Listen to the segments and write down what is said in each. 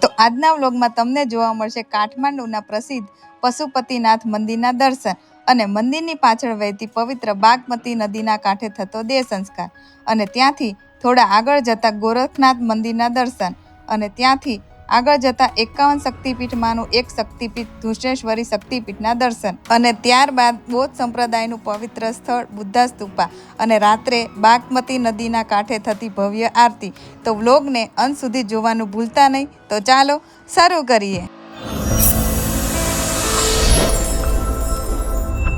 તો આજના વ્લોગમાં તમને જોવા મળશે કાઠમાંડુના પ્રસિદ્ધ પશુપતિનાથ મંદિરના દર્શન અને મંદિરની પાછળ વહેતી પવિત્ર બાગમતી નદીના કાંઠે થતો દેહ સંસ્કાર અને ત્યાંથી થોડા આગળ જતા ગોરખનાથ મંદિરના દર્શન અને ત્યાંથી આગળ જતા 51 શક્તિપીઠમાંનું એક શક્તિપીઠ ધુષેશ્વરી શક્તિપીઠના દર્શન અને ત્યારબાદ બૌદ્ધ સંપ્રદાયનું પવિત્ર સ્થળ બુદ્ધા સ્તૂપા અને રાત્રે બાગમતી નદીના કાંઠે થતી ભવ્ય આરતી। તો વ્લોગને અંત સુધી જોવાનું ભૂલતા નહીં। તો ચાલો શરૂ કરીએ।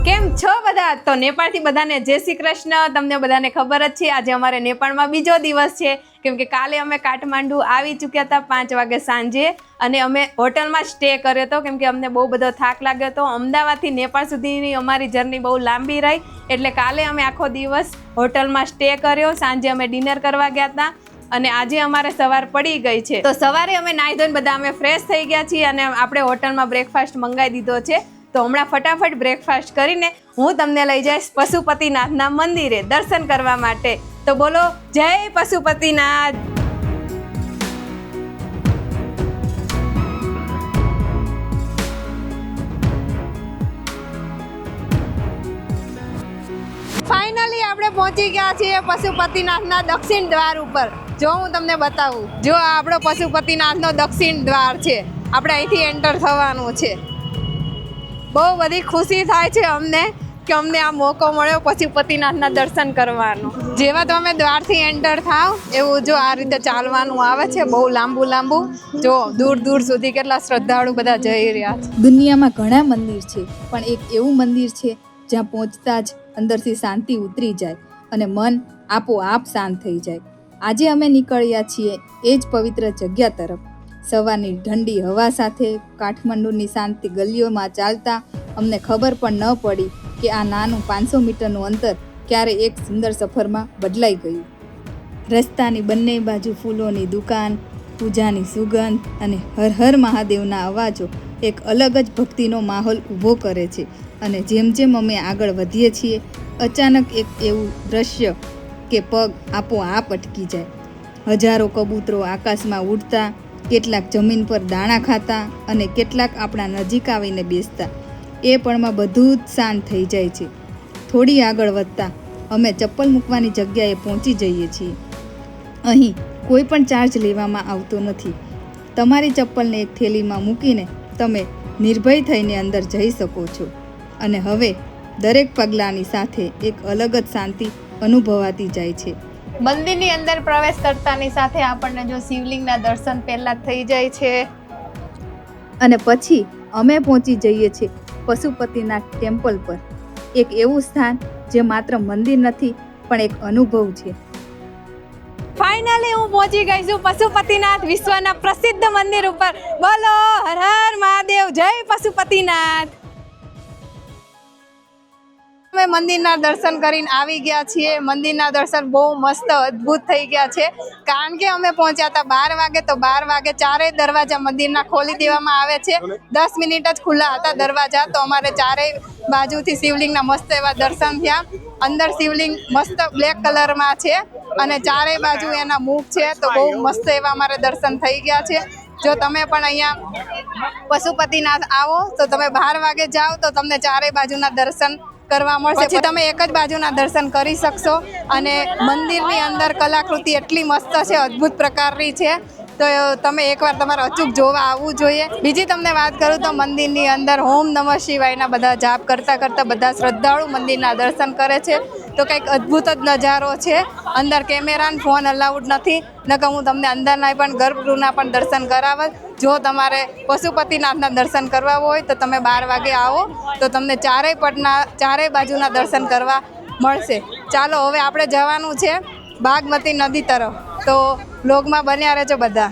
કેમ છો બધા? તો નેપાળથી બધાને જય શ્રી કૃષ્ણ। તમને બધાને ખબર જ છે આજે અમારે નેપાળમાં બીજો દિવસ છે, કેમ કે કાલે અમે કાઠમાંડુ આવી ચૂક્યા હતા 5 વાગે સાંજે અને અમે હોટલમાં સ્ટે કર્યો હતો, કેમ કે અમને બહુ બધો થાક લાગ્યો હતો। અમદાવાદથી નેપાળ સુધીની અમારી જર્ની બહુ લાંબી રહી, એટલે કાલે અમે આખો દિવસ હોટલમાં સ્ટે કર્યો। સાંજે અમે ડિનર કરવા ગયા હતા અને આજે અમારે સવાર પડી ગઈ છે। તો સવારે અમે નાહી ધોઈને બધા અમે ફ્રેશ થઈ ગયા છીએ અને આપણે હોટલમાં બ્રેકફાસ્ટ મંગાવી દીધો છે। તો હમણાં ફટાફટ બ્રેકફાસ્ટ કરીને હું તમને લઈ જઈશ પશુપતિનાથના મંદિરે દર્શન કરવા માટે। તો બોલો જય પશુપતિનાથ। ફાઇનલી આપણે પહોંચી ગયા છીએ પશુપતિનાથના દક્ષિણ દ્વાર ઉપર। જો હું તમને બતાવું, જો આ આપણો પશુપતિનાથનો દક્ષિણ દ્વાર છે, આપણે અહીંથી એન્ટર થવાનું છે। બહુ બધી ખુશી થાય છે અમને કે અમને આ મોકો મળ્યો પશુપતિનાથના દર્શન કરવાનો। જેવા તમે દ્વારથી એન્ટર થાવ એવું જો આ રીતે ચાલવાનું આવે છે, બહુ લાંબુ જો દૂર દૂર સુધી કેટલા શ્રદ્ધાળુ બધા જઈ રહ્યા છે। દુનિયામાં ઘણા મંદિર છે, પણ એક એવું મંદિર છે જ્યાં પહોંચતા જ અંદરથી શાંતિ ઉતરી જાય અને મન આપોઆપ શાંત થઈ જાય। આજે અમે નીકળ્યા છીએ એ જ પવિત્ર જગ્યા તરફ। સવારની ઠંડી હવા સાથે કાઠમંડુની શાંતિ ગલીઓમાં ચાલતા અમને ખબર પણ ન પડી કે આ નાનું 500 મીટરનું અંતર ક્યારે એક સુંદર સફરમાં બદલાઈ ગયું। રસ્તાની બંને બાજુ ફૂલોની દુકાન, પૂજાની સુગંધ અને હર હર મહાદેવના અવાજો એક અલગ જ ભક્તિનો માહોલ ઊભો કરે છે। અને જેમ જેમ અમે આગળ વધીએ છીએ, અચાનક એક એવું દ્રશ્ય કે પગ આપોઆપ અટકી જાય। હજારો કબૂતરો આકાશમાં ઉડતા, કેટલાક જમીન પર દાણા ખાતા અને કેટલાક આપણા નજીક આવીને બેસતા, એ પળમાં બધું જ શાંત થઈ જાય છે। થોડી આગળ વધતા અમે ચપ્પલ મૂકવાની જગ્યાએ પહોંચી જઈએ છીએ। અહીં કોઈ પણ ચાર્જ લેવામાં આવતો નથી। તમારી ચપ્પલને એક થેલીમાં મૂકીને તમે નિર્ભય થઈને અંદર જઈ શકો છો અને હવે દરેક પગલાંની સાથે એક અલગ જ શાંતિ અનુભવાતી જાય છે। મંદિરની અંદર પ્રવેશ કરતાની સાથે આપણને જો શિવલિંગના દર્શન પહેલા થઈ જાય છે અને પછી અમે પહોંચી જઈએ છીએ પશુપતિનાથ ટેમ્પલ પર। એક એવું સ્થાન જે માત્ર મંદિર નથી પણ એક અનુભવ છે। ફાઇનલી હું પહોંચી ગઈ છું પશુપતિનાથ વિશ્વના પ્રસિદ્ધ મંદિર ઉપર। બોલો હર હર મહાદેવ, જય પશુપતિનાથ। અમે મંદિરના દર્શન કરીને આવી ગયા છીએ। મંદિરના દર્શન બહુ મસ્ત અદ્ભુત થઈ ગયા છે, કારણ કે અમે પહોંચ્યા હતા 12 વાગે, તો 12 વાગે ચારેય દરવાજા મંદિરના ખોલી દેવામાં આવે છે। 10 મિનિટ જ ખુલ્લા હતા દરવાજા, તો અમારે ચારેય બાજુથી શિવલિંગના મસ્ત એવા દર્શન થયા। અંદર શિવલિંગ મસ્ત બ્લેક કલરમાં છે અને ચારેય બાજુ એના મુખ છે, તો બહુ મસ્ત એવા અમારે દર્શન થઈ ગયા છે। જો તમે પણ અહીંયા પશુપતિનાથ આવો તો તમે 12 વાગે જાઓ તો તમને ચારેય બાજુના દર્શન કરવા મળશે। પછી તમે એક જ બાજુના દર્શન કરી શકશો અને મંદિરની અંદર કલાકૃતિ એટલી મસ્ત છે, અદ્ભુત પ્રકારની છે, તો તમે એકવાર તમારે અચૂક જોવા આવવું જોઈએ। બીજી તમને વાત કરું તો મંદિરની અંદર ઓમ નમઃ શિવાયના બધા જાપ કરતા બધા શ્રદ્ધાળુ મંદિરના દર્શન કરે છે, તો કંઈક અદ્ભુત જ નજારો છે। અંદર કેમેરા અને ફોન અલાઉડ નથી, નકર હું તમને અંદરના પણ ગર્ભગૃહના પણ દર્શન કરાવત। જો તમારે પશુપતિનાથના દર્શન કરવા હોય તો તમે 12 વાગે આવો તો તમને ચારેય બાજુના દર્શન કરવા મળશે। ચાલો હવે આપણે જવાનું છે બાગમતી નદી તરફ, તો વ્લોગમાં બન્યા રહેજો બધા।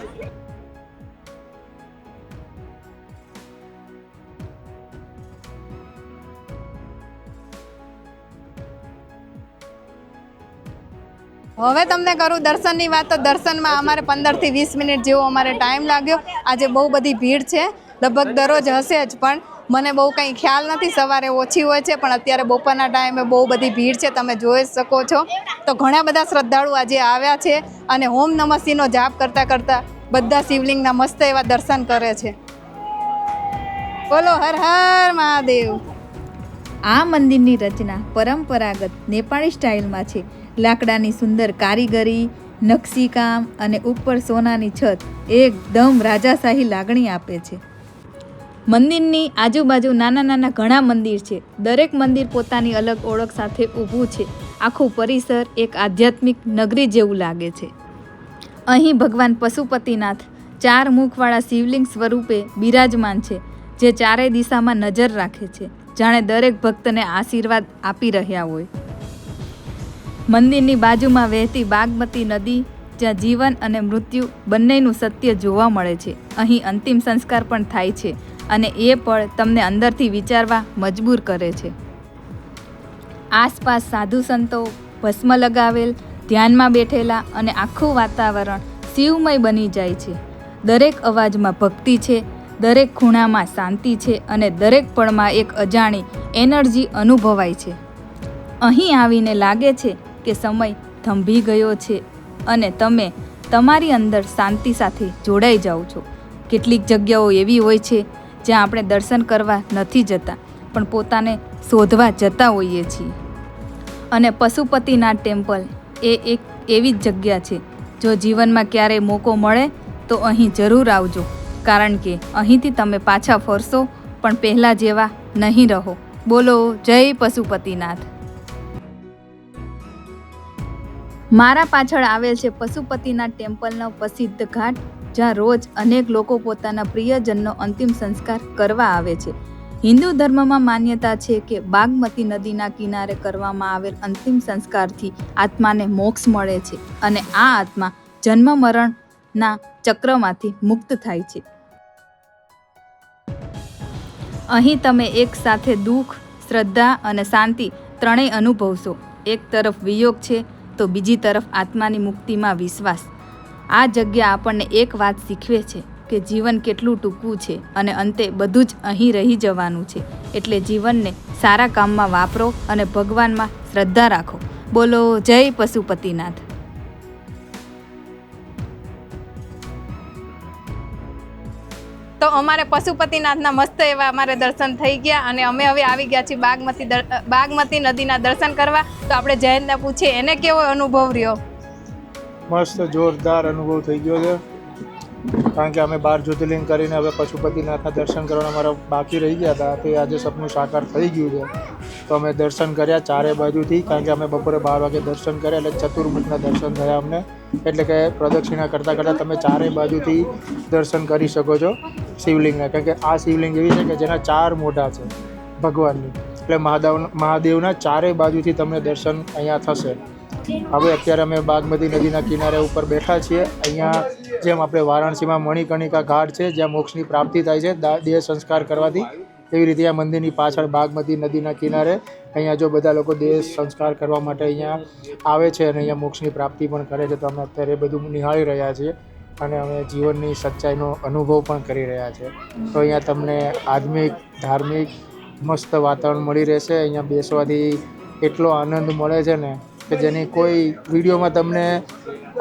હવે તમને કરું દર્શનની વાત, તો દર્શનમાં અમારે 15 થી 20 મિનિટ જેવો અમારે ટાઈમ લાગ્યો। આજે બહુ બધી ભીડ છે, લગભગ દરરોજ હશે જ, પણ મને બહુ કંઈ ખ્યાલ નથી। સવારે ઓછી હોય છે પણ અત્યારે બપોરના ટાઈમે બહુ બધી ભીડ છે, તમે જોઈ શકો છો। તો ઘણા બધા શ્રદ્ધાળુ આજે આવ્યા છે અને ઓમ નમઃ શિવનો જાપ કરતા બધા શિવલિંગના મસ્ત એવા દર્શન કરે છે. બોલો હર હર મહાદેવ. આ મંદિરની રચના પરંપરાગત નેપાળી સ્ટાઇલમાં છે. લાકડાની સુંદર કારીગરી, નકશીકામ અને ઉપર સોનાની છત એકદમ રાજાશાહી લાગણી આપે છે. મંદિરની આજુબાજુ નાના નાના ઘણા મંદિર છે. દરેક મંદિર પોતાની અલગ ઓળખ સાથે ઊભું છે. આખું પરિસર એક આધ્યાત્મિક નગરી જેવું લાગે છે. અહીં ભગવાન પશુપતિનાથ 4 મુખવાળા શિવલિંગ સ્વરૂપે બિરાજમાન છે, જે ચારેય દિશામાં નજર રાખે છે, જાણે દરેક ભક્તને આશીર્વાદ આપી રહ્યા હોય. મંદિરની બાજુમાં વહેતી બાગમતી નદી, જ્યાં જીવન અને મૃત્યુ બંનેનું સત્ય જોવા મળે છે. અહીં અંતિમ સંસ્કાર પણ થાય છે અને એ પણ તમને અંદરથી વિચારવા મજબૂર કરે છે. આસપાસ સાધુ સંતો, ભસ્મ લગાવેલ, ધ્યાનમાં બેઠેલા અને આખું વાતાવરણ શિવમય બની જાય છે. દરેક અવાજમાં ભક્તિ છે, દરેક ખૂણામાં શાંતિ છે અને દરેક પળમાં એક અજાણી એનર્જી અનુભવાય છે. અહીં આવીને લાગે છે કે સમય થંભી ગયો છે અને તમે તમારી અંદર શાંતિ સાથે જોડાઈ જાઓ છો. કેટલીક જગ્યાઓ એવી હોય છે જ્યાં આપણે દર્શન કરવા નથી જતા, પણ પોતાને શોધવા જતા હોઈએ છીએ. અને પશુપતિનાથ ટેમ્પલ એ એક એવી જ જગ્યા છે. જો જીવનમાં ક્યારેય મોકો મળે તો અહીં જરૂર આવજો, કારણ કે અહીંથી તમે પાછા ફરશો પણ પહેલાં જેવા નહીં રહો. બોલો જય પશુપતિનાથ. મારા પાછળ આવેલ છે પશુપતિનાથ ટેમ્પલનો પ્રસિદ્ધ ઘાટ, જ્યાં રોજ અનેક લોકો પોતાના પ્રિયજનનો અંતિમ સંસ્કાર કરવા આવે છે. હિન્દુ ધર્મમાં માન્યતા છે કે બાગમતી નદીના કિનારે કરવામાં આવેલ અંતિમ સંસ્કારથી આત્માને મોક્ષ મળે છે અને આ આત્મા જન્મ મરણના ચક્રમાંથી મુક્ત થાય છે. અહીં તમે એક સાથે દુઃખ, શ્રદ્ધા અને શાંતિ ત્રણેય અનુભવશો. એક તરફ વિયોગ છે તો બીજી તરફ આત્માની મુક્તિમાં વિશ્વાસ. આ જગ્યા આપણને એક વાત શીખવે છે કે જીવન કેટલું ટૂંકું છે અને અંતે બધું જ અહીં રહી જવાનું છે. એટલે જીવનને સારા કામમાં વાપરો અને ભગવાનમાં શ્રદ્ધા રાખો. બોલો જય પશુપતિનાથ. તો અમારે પશુપતિનાથના મસ્ત એવા અમારે દર્શન થઈ ગયા અને અમે હવે આવી ગયા છીએ બાગમતી નદીના દર્શન કરવા. તો આપણે જયંતને પૂછીએ એને કેવો અનુભવ રહ્યો. મસ્ત જોરદાર અનુભવ થઈ ગયો છે, કારણ કે અમે 12 જ્યોતિર્લિંગ કરીને હવે પશુપતિનાથના દર્શન કરવાના અમારા બાકી રહી ગયા હતા, તો આજે સપનું સાકાર થઈ ગયું છે. તો અમે દર્શન કર્યા ચારે બાજુથી, કારણ કે અમે બપોરે 12 વાગે દર્શન કર્યા એટલે ચતુર્મુખના દર્શન થયા અમને. એટલે કે પ્રદક્ષિણા કરતાં કરતાં તમે ચારે બાજુથી દર્શન કરી શકો છો શિવલિંગના. કારણ કે આ શિવલિંગ એવી છે કે જેના 4 મોઢા છે ભગવાનની, એટલે મહાદેવના ચારે બાજુથી તમને દર્શન અહીંયા થશે. હવે અત્યારે અમે બાગમતી નદીના કિનારે ઉપર બેઠા છીએ. અહીંયા જેમ આપણે વારાણસીમાં મણિકર્ણિકા ઘાટ છે જ્યાં મોક્ષની પ્રાપ્તિ થાય છે દેહ સંસ્કાર કરવાથી, એવી રીતે આ મંદિરની પાછળ બાગમતી નદીના કિનારે અહીંયા જો બધા લોકો દેહ સંસ્કાર કરવા માટે અહીંયા આવે છે અને અહીંયા મોક્ષની પ્રાપ્તિ પણ કરે છે. તો અમે અત્યારે એ બધું નિહાળી રહ્યા છીએ અને અમે જીવનની સચ્ચાઈનો અનુભવ પણ કરી રહ્યા છીએ. તો અહીંયા તમને આધ્યાત્મિક, ધાર્મિક મસ્ત વાતાવરણ મળી રહેશે. અહીંયા બેસવાથી એટલો આનંદ મળે છે ને કે જેની કોઈ વિડીયોમાં તમને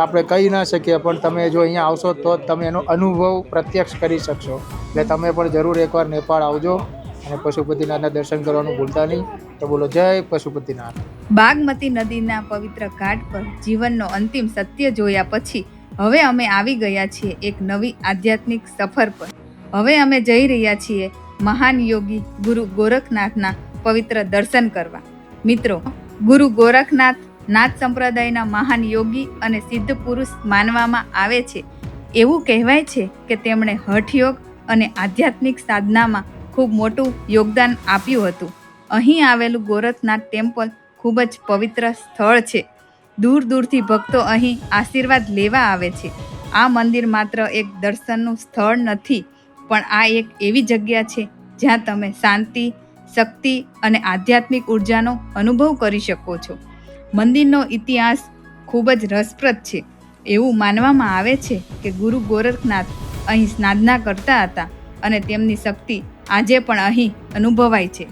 આપણે કહી ના શકીએ, પણ તમે જો અહીંયા આવશો તો જ તમે એનો અનુભવ પ્રત્યક્ષ કરી શકશો. એટલે તમે પણ જરૂર એકવાર નેપાળ આવજો અને પશુપતિનાથના દર્શન કરવાનું ભૂલતા નહીં. તો બોલો જય પશુપતિનાથ. બાગમતી નદીના પવિત્ર ઘાટ પર જીવનનો અંતિમ સત્ય જોયા પછી હવે અમે આવી ગયા છીએ એક નવી આધ્યાત્મિક સફર પર. હવે અમે જઈ રહ્યા છીએ મહાન યોગી ગુરુ ગોરખનાથના પવિત્ર દર્શન કરવા. મિત્રો, ગુરુ ગોરખનાથ નાથ સંપ્રદાયના મહાન યોગી અને સિદ્ધ પુરુષ માનવામાં આવે છે. એવું કહેવાય છે કે તેમણે હઠયોગ અને આધ્યાત્મિક સાધનામાં ખૂબ મોટું યોગદાન આપ્યું હતું. અહીં આવેલું ગોરખનાથ ટેમ્પલ ખૂબ જ પવિત્ર સ્થળ છે. દૂર દૂરથી ભક્તો અહીં આશીર્વાદ લેવા આવે છે. આ મંદિર માત્ર એક દર્શનનું સ્થળ નથી, પણ આ એક એવી જગ્યા છે જ્યાં તમે શાંતિ, શક્તિ અને આધ્યાત્મિક ઉર્જાનો અનુભવ કરી શકો છો. મંદિરનો ઇતિહાસ ખૂબ જ રસપ્રદ છે. એવું માનવામાં આવે છે કે ગુરુ ગોરખનાથ અહીં સાધના કરતા હતા અને તેમની શક્તિ આજે પણ અહીં અનુભવાય છે.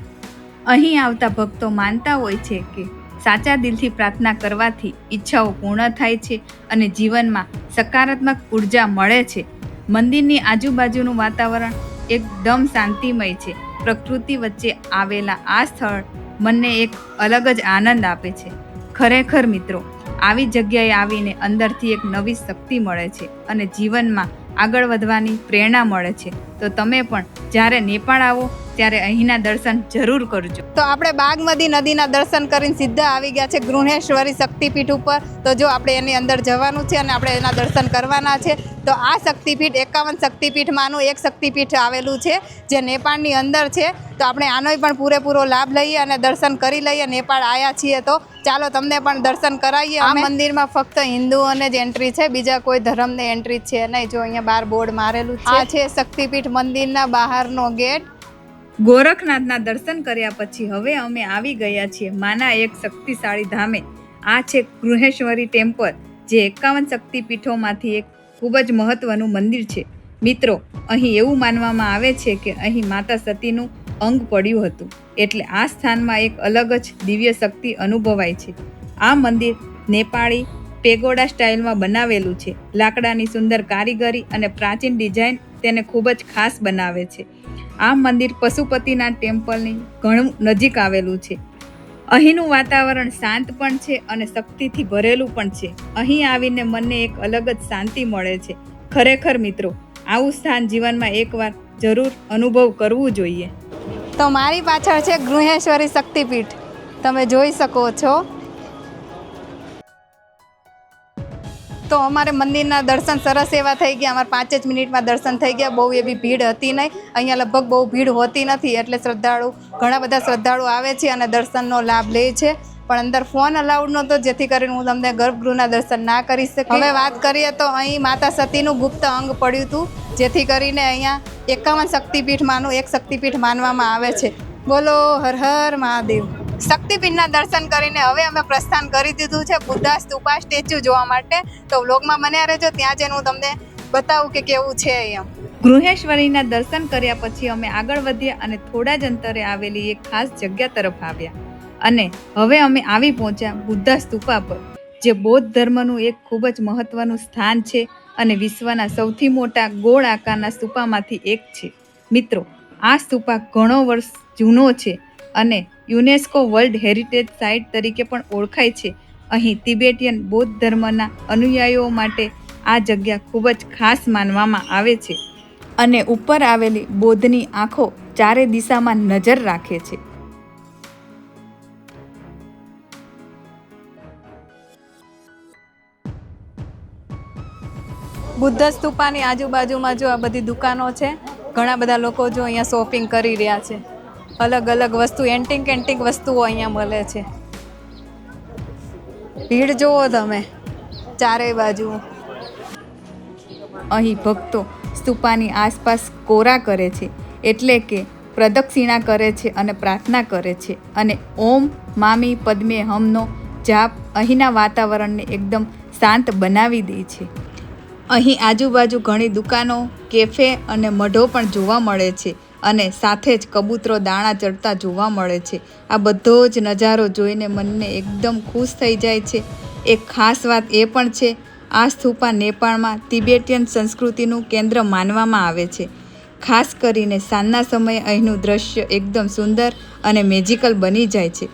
અહીં આવતા ભક્તો માનતા હોય છે કે સાચા દિલથી પ્રાર્થના કરવાથી ઈચ્છાઓ પૂર્ણ થાય છે અને જીવનમાં સકારાત્મક ઉર્જા મળે છે. મંદિરની આજુબાજુનું વાતાવરણ એકદમ શાંતિમય છે. પ્રકૃતિ વચ્ચે આવેલા આ સ્થળ મનને એક અલગ જ આનંદ આપે છે. ખરેખર મિત્રો, આવી જગ્યાએ આવીને અંદરથી એક નવી શક્તિ મળે છે અને જીવનમાં આગળ વધવાની પ્રેરણા મળે છે. તો તમે પણ જ્યારે નેપાળ આવો ત્યારે અહીંના દર્શન જરૂર કરજો. તો આપણે બાગમતી નદીના દર્શન કરીને સીધા આવી ગયા છે ગૃહેશ્વરી શક્તિપીઠ ઉપર. તો જો આપણે એની અંદર જવાનું છે અને આપણે એના દર્શન કરવાના છે. તો આ શક્તિપીઠ 51 શક્તિપીઠમાંનું એક શક્તિપીઠ આવેલું છે જે નેપાળની અંદર છે. તો આપણે આનોય પણ પૂરેપૂરો લાભ લઈએ અને દર્શન કરી લઈએ. નેપાળ આવ્યા છીએ તો ચાલો તમને પણ દર્શન કરાવીએ. આ મંદિરમાં ફક્ત હિન્દુઓને જ એન્ટ્રી છે, બીજા કોઈ ધર્મને એન્ટ્રી છે નહીં. જો અહીંયા બહાર બોર્ડ મારેલું છે. આ છે શક્તિપીઠ મંદિરના બહારનો ગેટ. ગોરખનાથના દર્શન કર્યા પછી હવે અમે આવી ગયા છીએ માના એક શક્તિશાળી ધામે. આ છે ગૃહેશ્વરી ટેમ્પલ, જે 51 શક્તિપીઠોમાંથી એક ખૂબ જ મહત્વનું મંદિર છે. મિત્રો, અહીં એવું માનવામાં આવે છે કે અહીં માતા સતીનું અંગ પડ્યું હતું, એટલે આ સ્થાનમાં એક અલગ જ દિવ્ય શક્તિ અનુભવાય છે. આ મંદિર નેપાળી પેગોડા સ્ટાઇલમાં બનાવેલું છે. લાકડાની સુંદર કારીગરી અને પ્રાચીન ડિઝાઇન તેને ખૂબ જ ખાસ બનાવે છે. આ મંદિર પશુપતિના ટેમ્પલની ઘણું નજીક આવેલું છે. અહીંનું વાતાવરણ શાંત પણ છે અને શક્તિથી ભરેલું પણ છે. અહીં આવીને મનને એક અલગ જ શાંતિ મળે છે. ખરેખર મિત્રો, આવું સ્થાન જીવનમાં એકવાર જરૂર અનુભવ કરવું જોઈએ. તો મારી પાછળ છે ગૃહેશ્વરી શક્તિપીઠ, તમે જોઈ શકો છો. તો અમારે મંદિરના દર્શન સરસ એવા થઈ ગયા. અમારે 5 જ મિનિટમાં દર્શન થઈ ગયા. બહુ એવી ભીડ હતી નહીં. અહીંયા લગભગ બહુ ભીડ હોતી નથી, એટલે ઘણા બધા શ્રદ્ધાળુ આવે છે અને દર્શનનો લાભ લે છે. પણ અંદર ફોન અલાઉડ નહોતો, જેથી કરીને હું તમને ગર્ભગૃહના દર્શન ના કરી શકી. હવે વાત કરીએ તો અહીં માતા સતીનું ગુપ્ત અંગ પડ્યું હતું, જેથી કરીને અહીંયા 51 શક્તિપીઠમાંનું એક શક્તિપીઠ માનવામાં આવે છે. બોલો હર હર મહાદેવ. શક્તિપીઠના દર્શન કરીને હવે અમે પ્રસ્થાન કરી દીધું છે બુદ્ધા સ્તૂપા સ્ટેચ્યુ જોવા માટે. તો વ્લોગમાં બન્યા રહેજો, ત્યાં જઈને હું તમને બતાવું કે કેવું છે અહીંયા. ગૃહેશ્વરીના દર્શન કર્યા પછી અમે આગળ વધ્યા અને થોડા જ અંતરે આવેલી એક ખાસ જગ્યા તરફ આવ્યા અને હવે અમે આવી પહોંચ્યા બુદ્ધા સ્તૂપા પર, જે બૌદ્ધ ધર્મનું એક ખૂબ જ મહત્વનું સ્થાન છે અને વિશ્વના સૌથી મોટા ગોળ આકારના સ્તૂપામાંથી એક છે. મિત્રો, આ સ્તૂપા ઘણો વર્ષ જૂનો છે અને યુનેસ્કો વર્લ્ડ હેરિટેજ સાઇટ તરીકે પણ ઓળખાય છે. અહીં તિબેટિયન બૌદ્ધ ધર્મના અનુયાયીઓ માટે આ જગ્યા ખૂબ જ ખાસ માનવામાં આવે છે અને ઉપર આવેલી બૌદ્ધની આંખો ચારે દિશામાં નજર રાખે છે. બુદ્ધ સ્તૂપાની આજુબાજુમાં જો આ બધી દુકાનો છે. ઘણા બધા લોકો જો અહીંયા શોપિંગ કરી રહ્યા છે. અલગ અલગ વસ્તુ, એન્ટિક વસ્તુઓ અહીંયા મળે છે. ભીડ જુઓ તમે ચારેય બાજુ. અહીં ભક્તો સ્તૂપાની આસપાસ કોરા કરે છે, એટલે કે પ્રદક્ષિણા કરે છે અને પ્રાર્થના કરે છે અને ઓમ મામી પદ્મે હમનો જાપ અહીંના વાતાવરણને એકદમ શાંત બનાવી દે છે. અહીં આજુબાજુ ઘણી દુકાનો, કેફે અને મઢો પણ જોવા મળે છે અને સાથે જ કબૂતરો દાણા ચડતા જોવા મળે છે. આ બધો જ નજારો જોઈને મનને એકદમ ખુશ થઈ જાય છે. એક ખાસ વાત એ પણ છે, આ સ્તૂપા નેપાળમાં તિબેટિયન સંસ્કૃતિનું કેન્દ્ર માનવામાં આવે છે. ખાસ કરીને સાંજના સમયે અહીંનું દ્રશ્ય એકદમ સુંદર અને મેજિકલ બની જાય છે.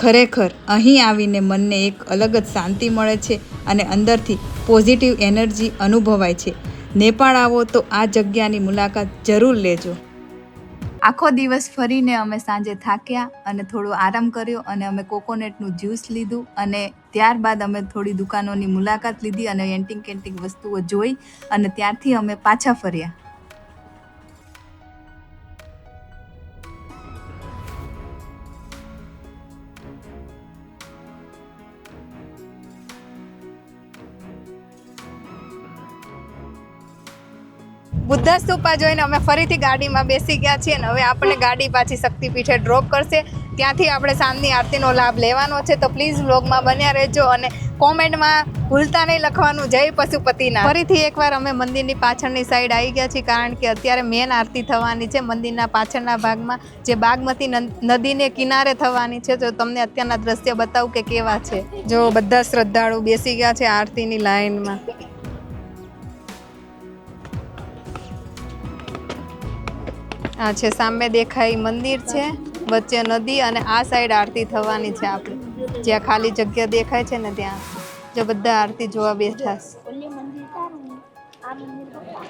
ખરેખર અહીં આવીને મનને એક અલગ જ શાંતિ મળે છે અને અંદરથી પોઝિટિવ એનર્જી અનુભવાય છે. નેપાળ આવો તો આ જગ્યાની મુલાકાત જરૂર લેજો. આખો દિવસ ફરીને અમે સાંજે થાક્યા અને થોડો આરામ કર્યો અને અમે કોકોનટનું જ્યુસ લીધું અને ત્યારબાદ અમે થોડી દુકાનોની મુલાકાત લીધી અને એન્ટિક વસ્તુઓ જોઈ અને ત્યારથી અમે પાછા ફર્યા. બુદ્ધા સ્તૂપા જોઈને અમે ફરીથી ગાડીમાં બેસી ગયા છીએ અને હવે આપણે ગાડી પાછી શક્તિપીઠે ડ્રોપ કરશે. ત્યાંથી આપણે સાંજની આરતીનો લાભ લેવાનો છે. તો પ્લીઝ વ્લોગમાં બન્યા રહેજો અને કોમેન્ટમાં ભૂલતા નહીં લખવાનું જય પશુપતિનાથ. ફરીથી એકવાર અમે મંદિરની પાછળની સાઈડ આવી ગયા છીએ, કારણ કે અત્યારે મેન આરતી થવાની છે મંદિરના પાછળના ભાગમાં, જે બાગમતી નદીને કિનારે થવાની છે. તો તમને અત્યારના દ્રશ્ય બતાવું કે કેવા છે. જો બધા શ્રદ્ધાળુ બેસી ગયા છે આરતીની લાઈનમાં. આ છે સામે દેખાય મંદિર છે, વચ્ચે નદી, અને આ સાઈડ આરતી થવાની છે. આપણે જ્યાં ખાલી જગ્યા દેખાય છે ને ત્યાં જો બધા આરતી જોવા બેઠા છે.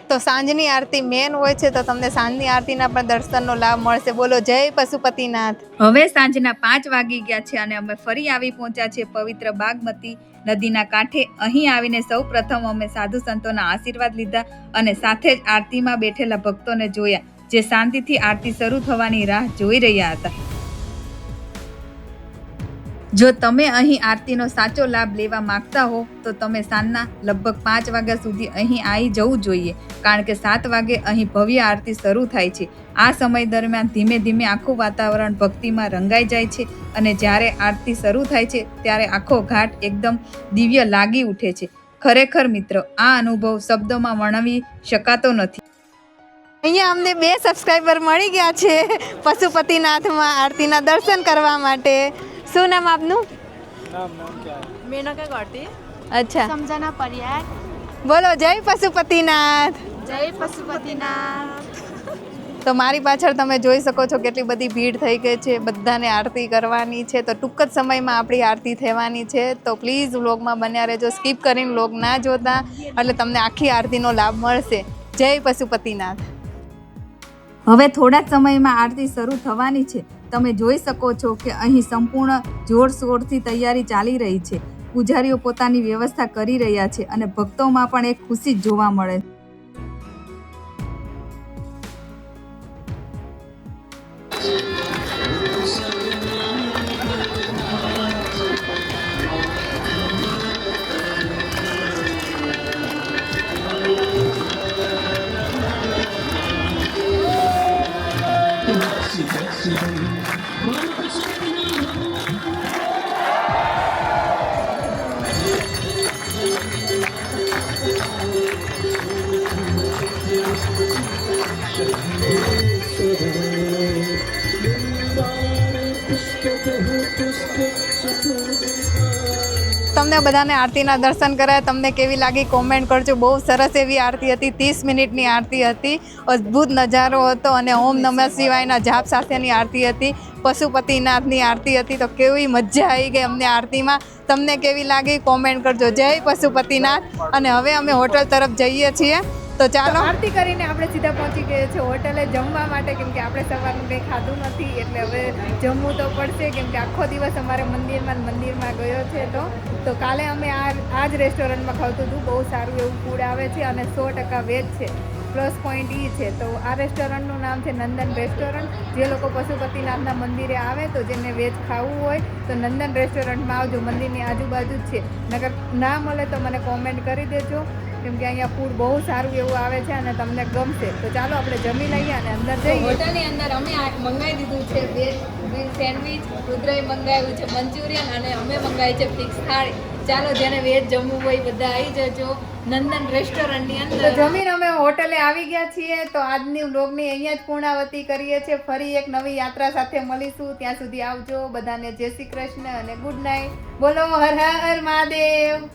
તો સાંજની આરતી મેન હોય છે, તો તમને સાંજની આરતીના પણ દર્શનનો લાભ મળશે. બોલો જય પશુપતિનાથ. હવે સાંજના 5 વાગી ગયા છે અને અમે ફરી આવી પહોંચ્યા છે પવિત્ર બાગમતી નદીના કાંઠે. અહીં આવીને સૌ પ્રથમ અમે સાધુ સંતોના આશીર્વાદ લીધા અને સાથે જ આરતીમાં બેઠેલા ભક્તોને જોયા, જે શાંતિથી આરતી શરૂ થવાની રાહ જોઈ રહ્યા હતા. જો તમે અહીં આરતીનો સાચો લાભ લેવા માંગતા હો તો તમે સાંજના લગભગ 5 વાગ્યા સુધી અહીં આવી જવું જોઈએ, કારણ કે 7 વાગે અહીં ભવ્ય આરતી શરૂ થાય છે. આ સમય દરમિયાન ધીમે ધીમે આખું વાતાવરણ ભક્તિમાં રંગાઈ જાય છે અને જ્યારે આરતી શરૂ થાય છે ત્યારે આખો ઘાટ એકદમ દિવ્ય લાગી ઉઠે છે. ખરેખર મિત્રો, આ અનુભવ શબ્દોમાં વર્ણવી શકાતો નથી. અહીંયા અમને 2 સબસ્ક્રાઈબર મળી ગયા છે પશુપતિનાથમાં આરતીના દર્શન કરવા માટે. શું નામ આપનું? मेनका गौती અચ્છા, समझना परियार બોલો જય પશુપતિનાથ. जय पशुपतिनाथ. તો મારી પાછળ તમે જોઈ શકો છો કેટલી બધી ભીડ થઈ ગઈ છે, બધાને આરતી કરવાની છે. તો ટૂંક જ સમયમાં આપણી આરતી થવાની છે. તો પ્લીઝ વ્લોગમાં બન્યા રહેજો, સ્કીપ કરીને વ્લોગ ના જોતા, એટલે તમને આખી આરતીનો લાભ મળશે. જય પશુપતિનાથ. હવે થોડા જ સમયમાં આરતી શરૂ થવાની છે. તમે જોઈ શકો છો કે અહીં સંપૂર્ણ જોરશોરથી તૈયારી ચાલી રહી છે. પૂજારીઓ પોતાની વ્યવસ્થા કરી રહ્યા છે અને ભક્તોમાં પણ એક ખુશી જોવા મળે છે. તમને બધાને આરતીના દર્શન કરાયા, તમને કેવી લાગી કોમેન્ટ કરજો. બહુ સરસ એવી આરતી હતી, 30 મિનિટની આરતી હતી, અદ્ભુત નજારો હતો અને ઓમ નમઃ શિવાયના જાપ સાથેની આરતી હતી, પશુપતિનાથની આરતી હતી. તો કેવી મજા આવી ગઈ અમને આરતીમાં. તમને કેવી લાગી કોમેન્ટ કરજો. જય પશુપતિનાથ. અને હવે અમે હોટલ તરફ જઈએ છીએ. તો ચાલો આરતી કરીને આપણે સીધા પહોંચી ગયા છે હોટલે જમવા માટે, કેમ કે આપણે સવારનું કંઈ ખાધું નથી, એટલે હવે જમવું તો પડશે, કેમ કે આખો દિવસ અમારે મંદિરમાં ગયો છે. તો કાલે અમે આ જ રેસ્ટોરન્ટમાં ખાવતું હતું. બહુ સારું એવું ફૂડ આવે છે અને 100% વેજ છે. પ્લસ પોઈન્ટ એ છે, તો આ રેસ્ટોરન્ટનું નામ છે નંદન રેસ્ટોરન્ટ. જે લોકો પશુપતિનાથના મંદિરે આવે તો જેને વેજ ખાવું હોય તો નંદન રેસ્ટોરન્ટમાં આવજો. મંદિરની આજુબાજુ જ છે, નગર ના મળે તો મને કોમેન્ટ કરી દેજો, કેમ કે અહીંયા ફૂડ બહુ સારું એવું આવે છે અને તમને ગમશે. તો ચાલો આપણે જમી લઈએ અને અંદર જઈએ. હોટલની અંદર અમે મંગાવી દીધું છે વેજ સેન્ડવિચ, રુદ્રએ મંગાવ્યું છે મંચુરિયન અને અમે મંગાવી છે ફિક્સ થાળી. ચાલો જેને વેજ જમવું હોય બધા આવી જજો નંદન રેસ્ટોરન્ટની અંદર. તો જમીને અમે હોટલે આવી ગયા છીએ. તો આજની વ્લોગની અહીંયા જ પૂર્ણાવતી કરીએ છીએ. ફરી એક નવી યાત્રા સાથે મળીશું. ત્યાં સુધી આવજો. બધાને જય શ્રી કૃષ્ણ અને ગુડ નાઇટ. બોલો હર હર મહાદેવ.